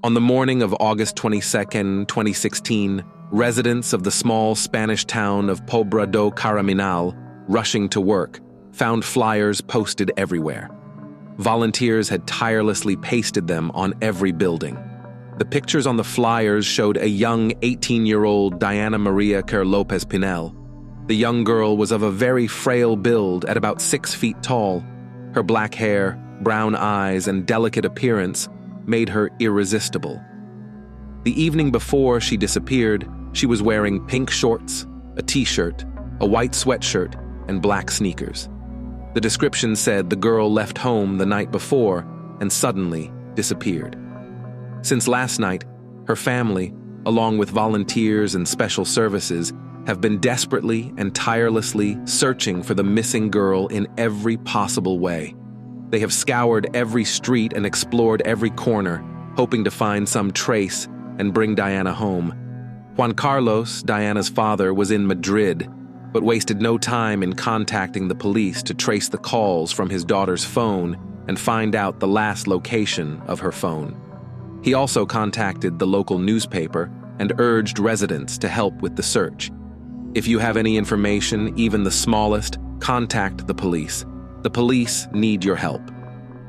On the morning of August 22, 2016, residents of the small Spanish town of Pobra do Caraminal, rushing to work, found flyers posted everywhere. Volunteers had tirelessly pasted them on every building. The pictures on the flyers showed a young 18-year-old Diana Maria Kwer Lopez Pinel. The young girl was of a very frail build at about 6 feet tall. Her black hair, brown eyes, and delicate appearance made her irresistible. The evening before she disappeared, she was wearing pink shorts, a t-shirt, a white sweatshirt, and black sneakers. The description said the girl left home the night before and suddenly disappeared. Since last night, her family, along with volunteers and special services, have been desperately and tirelessly searching for the missing girl in every possible way. They have scoured every street and explored every corner, hoping to find some trace and bring Diana home. Juan Carlos, Diana's father, was in Madrid, but wasted no time in contacting the police to trace the calls from his daughter's phone and find out the last location of her phone. He also contacted the local newspaper and urged residents to help with the search. If you have any information, even the smallest, contact the police. The police need your help,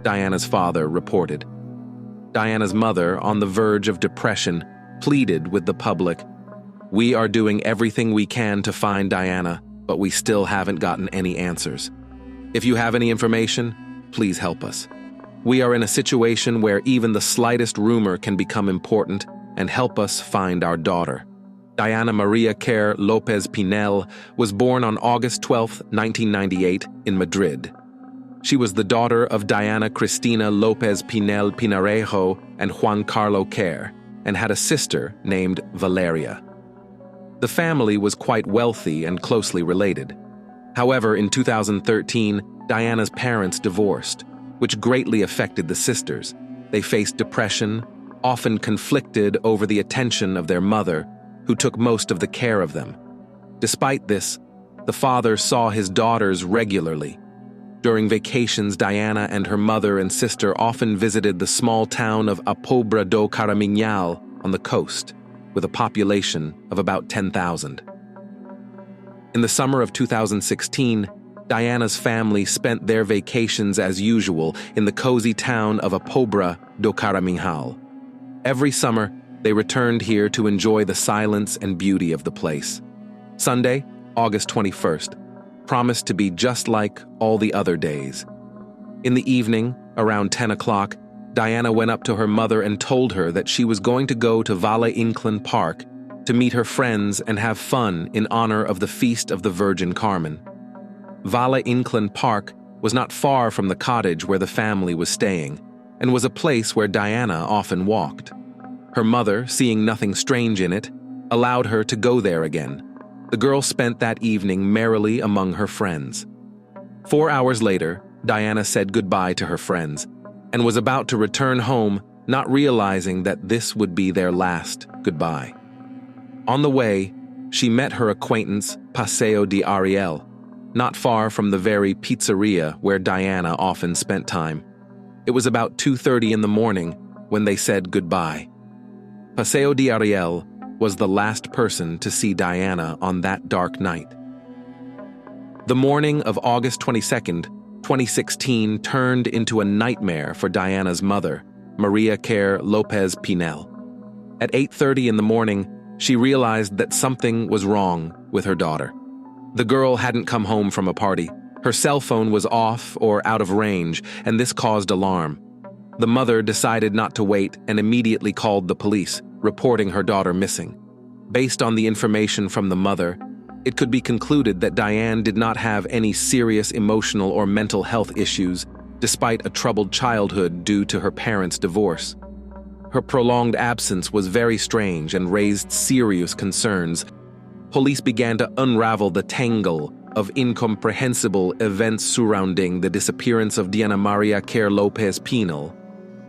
Diana's father reported. Diana's mother, on the verge of depression, pleaded with the public, "We are doing everything we can to find Diana, but we still haven't gotten any answers. If you have any information, please help us. We are in a situation where even the slightest rumor can become important and help us find our daughter." Diana Maria Kwer Lopez Pinel was born on August 12, 1998, in Madrid. She was the daughter of Diana Cristina Lopez Pinel Pinarejo and Juan Carlo Kwer, and had a sister named Valeria. The family was quite wealthy and closely related. However, in 2013, Diana's parents divorced, which greatly affected the sisters. They faced depression, often conflicted over the attention of their mother, who took most of the care of them. Despite this, the father saw his daughters regularly. During vacations, Diana and her mother and sister often visited the small town of Pobra do Caraminal on the coast, with a population of about 10,000. In the summer of 2016, Diana's family spent their vacations as usual in the cozy town of Pobra do Caraminal. Every summer, they returned here to enjoy the silence and beauty of the place. Sunday, August 21st, promised to be just like all the other days. In the evening, around 10 o'clock, Diana went up to her mother and told her that she was going to go to Valle Inclán Park to meet her friends and have fun in honor of the Feast of the Virgin Carmen. Valle Inclán Park was not far from the cottage where the family was staying, and was a place where Diana often walked. Her mother, seeing nothing strange in it, allowed her to go there again. The girl spent that evening merrily among her friends. 4 hours later, Diana said goodbye to her friends, and was about to return home, not realizing that this would be their last goodbye. On the way, she met her acquaintance Paseo de Ariel, not far from the very pizzeria where Diana often spent time. It was about 2:30 in the morning when they said goodbye. Paseo de Ariel was the last person to see Diana on that dark night. The morning of August 22nd, 2016 turned into a nightmare for Diana's mother, Maria Kwer Lopez Pinel. At 8:30 in the morning, she realized that something was wrong with her daughter. The girl hadn't come home from a party. Her cell phone was off or out of range, and this caused alarm. The mother decided not to wait and immediately called the police, reporting her daughter missing. Based on the information from the mother, it could be concluded that Diane did not have any serious emotional or mental health issues, despite a troubled childhood due to her parents' divorce. Her prolonged absence was very strange and raised serious concerns. Police began to unravel the tangle of incomprehensible events surrounding the disappearance of Diana Maria Kwer Lopez Pinel,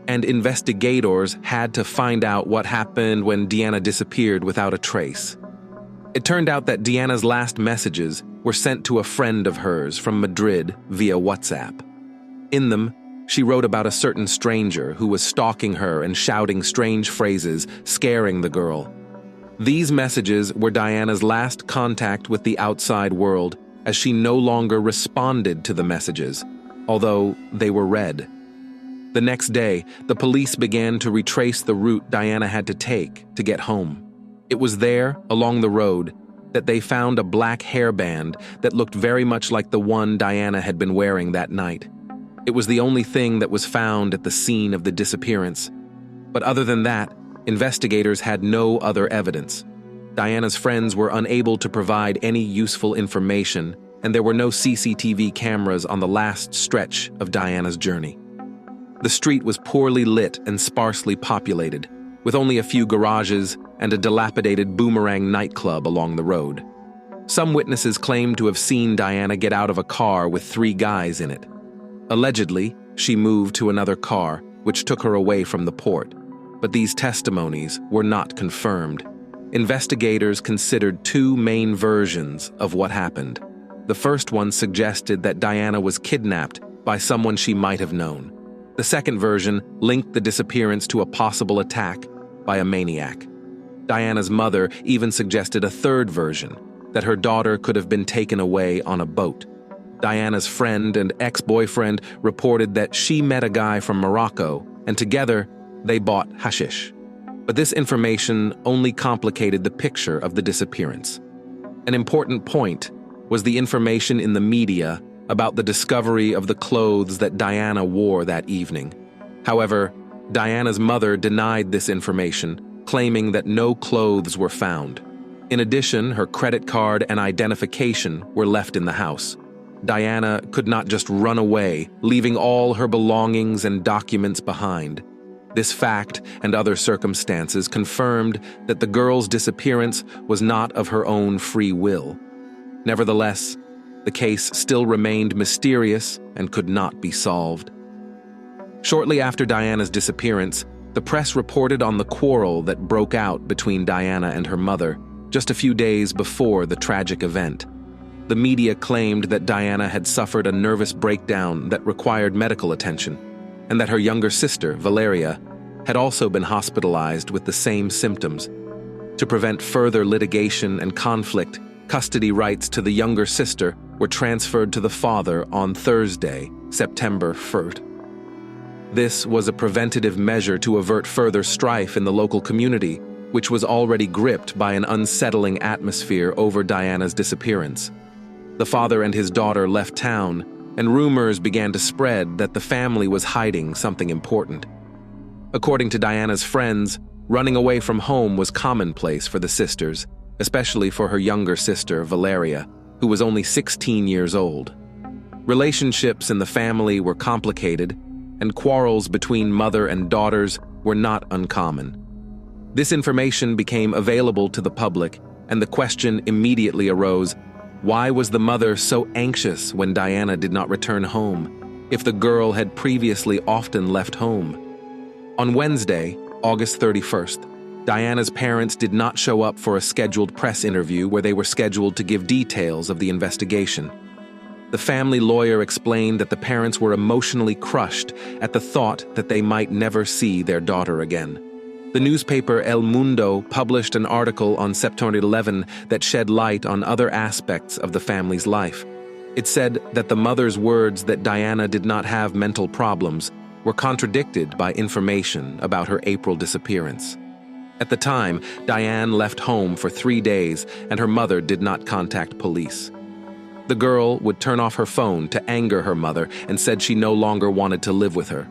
and investigators had to find out what happened when Diana disappeared without a trace. It turned out that Diana's last messages were sent to a friend of hers from Madrid via WhatsApp. In them, She wrote about a certain stranger who was stalking her and shouting strange phrases, scaring the girl. These messages were Diana's last contact with the outside world, as she no longer responded to the messages, although they were read. The next day, the police began to retrace the route Diana had to take to get home. It was there, along the road, that they found a black hairband that looked very much like the one Diana had been wearing that night. It was the only thing that was found at the scene of the disappearance. But other than that, investigators had no other evidence. Diana's friends were unable to provide any useful information, and there were no CCTV cameras on the last stretch of Diana's journey. The street was poorly lit and sparsely populated, with only a few garages and a dilapidated Boomerang nightclub along the road. Some witnesses claimed to have seen Diana get out of a car with 3 guys in it. Allegedly, she moved to another car, which took her away from the port. But these testimonies were not confirmed. Investigators considered 2 main versions of what happened. The first one suggested that Diana was kidnapped by someone she might have known. The second version linked the disappearance to a possible attack by a maniac. Diana's mother even suggested a third version, that her daughter could have been taken away on a boat. Diana's friend and ex-boyfriend reported that she met a guy from Morocco, and together they bought hashish. But this information only complicated the picture of the disappearance. An important point was the information in the media about the discovery of the clothes that Diana wore that evening. However, Diana's mother denied this information, claiming that no clothes were found. In addition, her credit card and identification were left in the house. Diana could not just run away, leaving all her belongings and documents behind. This fact and other circumstances confirmed that the girl's disappearance was not of her own free will. Nevertheless, the case still remained mysterious and could not be solved. Shortly after Diana's disappearance, the press reported on the quarrel that broke out between Diana and her mother just a few days before the tragic event. The media claimed that Diana had suffered a nervous breakdown that required medical attention, and that her younger sister, Valeria, had also been hospitalized with the same symptoms. To prevent further litigation and conflict, custody rights to the younger sister were transferred to the father on Thursday, September 1st. This was a preventative measure to avert further strife in the local community, which was already gripped by an unsettling atmosphere over Diana's disappearance. The father and his daughter left town, and rumors began to spread that the family was hiding something important. According to Diana's friends, running away from home was commonplace for the sisters, especially for her younger sister, Valeria, who was only 16 years old. Relationships in the family were complicated, and quarrels between mother and daughters were not uncommon. This information became available to the public, and the question immediately arose, why was the mother so anxious when Diana did not return home, if the girl had previously often left home? On Wednesday, August 31st, Diana's parents did not show up for a scheduled press interview where they were scheduled to give details of the investigation. The family lawyer explained that the parents were emotionally crushed at the thought that they might never see their daughter again. The newspaper El Mundo published an article on September 11 that shed light on other aspects of the family's life. It said that the mother's words that Diana did not have mental problems were contradicted by information about her April disappearance. At the time, Diane left home for 3 days, and her mother did not contact police. The girl would turn off her phone to anger her mother and said she no longer wanted to live with her.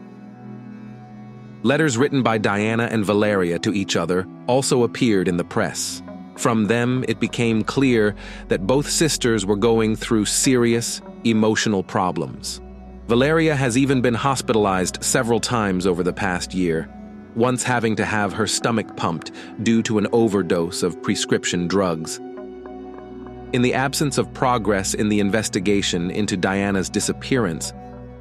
Letters written by Diana and Valeria to each other also appeared in the press. From them, it became clear that both sisters were going through serious, emotional problems. Valeria has even been hospitalized several times over the past year, once having to have her stomach pumped due to an overdose of prescription drugs. In the absence of progress in the investigation into Diana's disappearance,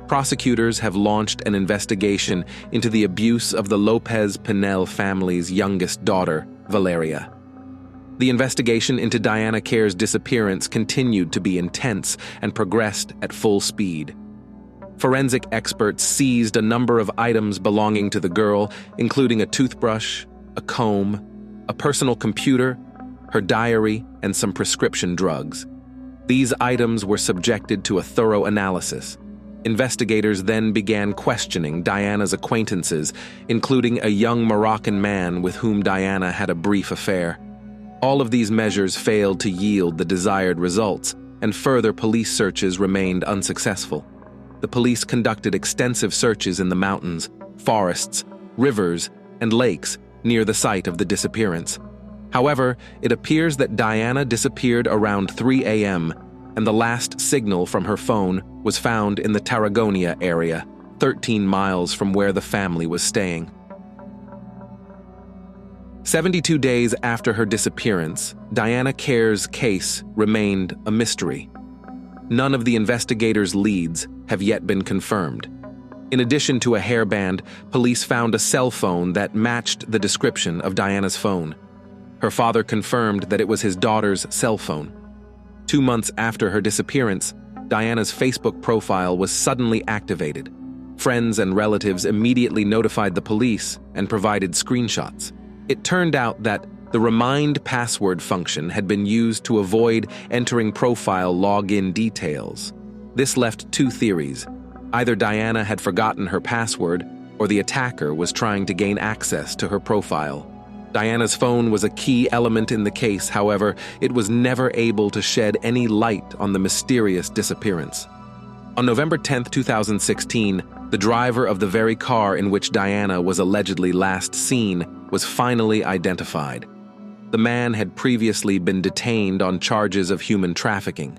prosecutors have launched an investigation into the abuse of the Lopez Pinel family's youngest daughter, Valeria. The investigation into Diana Kwer's disappearance continued to be intense and progressed at full speed. Forensic experts seized a number of items belonging to the girl, including a toothbrush, a comb, a personal computer, her diary, and some prescription drugs. These items were subjected to a thorough analysis. Investigators then began questioning Diana's acquaintances, including a young Moroccan man with whom Diana had a brief affair. All of these measures failed to yield the desired results, and further police searches remained unsuccessful. The police conducted extensive searches in the mountains, forests, rivers, and lakes near the site of the disappearance. However, it appears that Diana disappeared around 3 a.m., and the last signal from her phone was found in the Tarragona area, 13 miles from where the family was staying. 72 days after her disappearance, Diane Kwer's case remained a mystery. None of the investigators' leads have yet been confirmed. In addition to a hairband, police found a cell phone that matched the description of Diana's phone. Her father confirmed that it was his daughter's cell phone. 2 months after her disappearance, Diana's Facebook profile was suddenly activated. Friends and relatives immediately notified the police and provided screenshots. It turned out that the Remind Password function had been used to avoid entering profile login details. This left 2 theories. Either Diana had forgotten her password, or the attacker was trying to gain access to her profile. Diana's phone was a key element in the case, however, it was never able to shed any light on the mysterious disappearance. On November 10, 2016, the driver of the very car in which Diana was allegedly last seen was finally identified. The man had previously been detained on charges of human trafficking.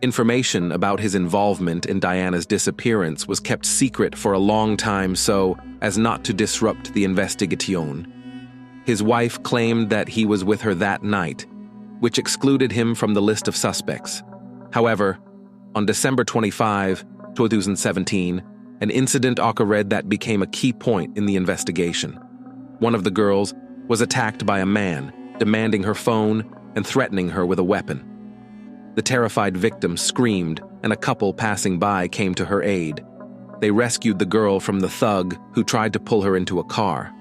Information about his involvement in Diana's disappearance was kept secret for a long time so as not to disrupt the investigation. His wife claimed that he was with her that night, which excluded him from the list of suspects. However, on December 25, 2017, an incident occurred that became a key point in the investigation. One of the girls was attacked by a man, demanding her phone and threatening her with a weapon. The terrified victim screamed, and a couple passing by came to her aid. They rescued the girl from the thug who tried to pull her into a car.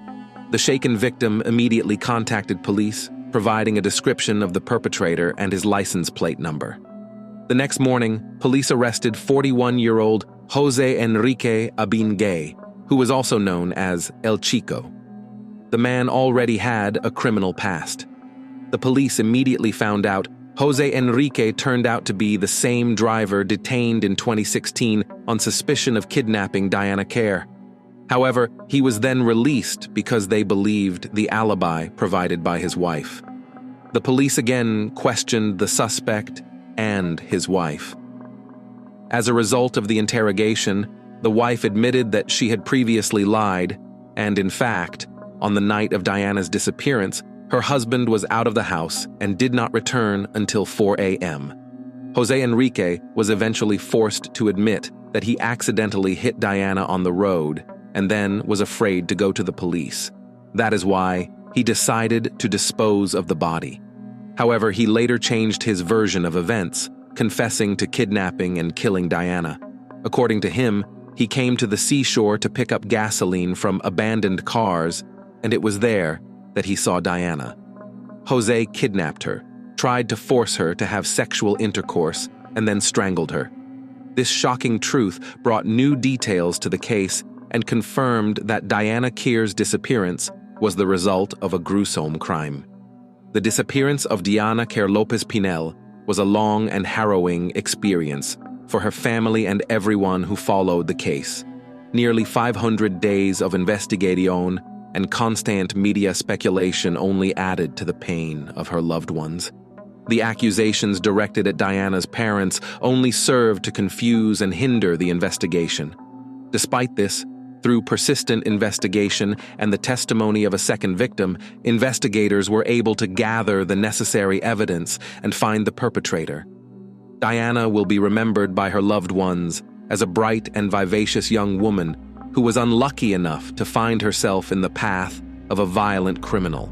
The shaken victim immediately contacted police, providing a description of the perpetrator and his license plate number. The next morning, police arrested 41-year-old Jose Enrique Abingay, who was also known as El Chico. The man already had a criminal past. The police immediately found out Jose Enrique turned out to be the same driver detained in 2016 on suspicion of kidnapping Diane Kwer. However, he was then released because they believed the alibi provided by his wife. The police again questioned the suspect and his wife. As a result of the interrogation, the wife admitted that she had previously lied, and in fact, on the night of Diana's disappearance, her husband was out of the house and did not return until 4 a.m. Jose Enrique was eventually forced to admit that he accidentally hit Diana on the road and then was afraid to go to the police. That is why he decided to dispose of the body. However, he later changed his version of events, confessing to kidnapping and killing Diana. According to him, he came to the seashore to pick up gasoline from abandoned cars, and it was there that he saw Diana. Jose kidnapped her, tried to force her to have sexual intercourse, and then strangled her. This shocking truth brought new details to the case and confirmed that Diana Kwer's disappearance was the result of a gruesome crime. The disappearance of Diana Kwer Lopez Pinel was a long and harrowing experience for her family and everyone who followed the case. Nearly 500 days of investigation and constant media speculation only added to the pain of her loved ones. The accusations directed at Diana's parents only served to confuse and hinder the investigation. Despite this, through persistent investigation and the testimony of a second victim, investigators were able to gather the necessary evidence and find the perpetrator. Diana will be remembered by her loved ones as a bright and vivacious young woman who was unlucky enough to find herself in the path of a violent criminal.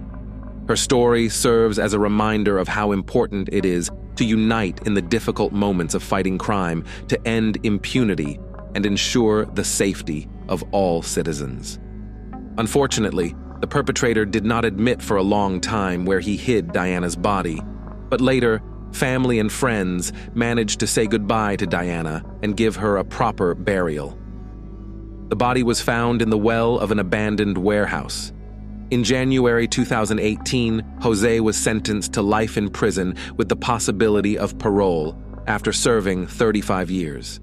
Her story serves as a reminder of how important it is to unite in the difficult moments of fighting crime, to end impunity, and ensure the safety of all citizens. Unfortunately, the perpetrator did not admit for a long time where he hid Diana's body, but later, family and friends managed to say goodbye to Diana and give her a proper burial. The body was found in the well of an abandoned warehouse. In January 2018, Jose was sentenced to life in prison with the possibility of parole after serving 35 years.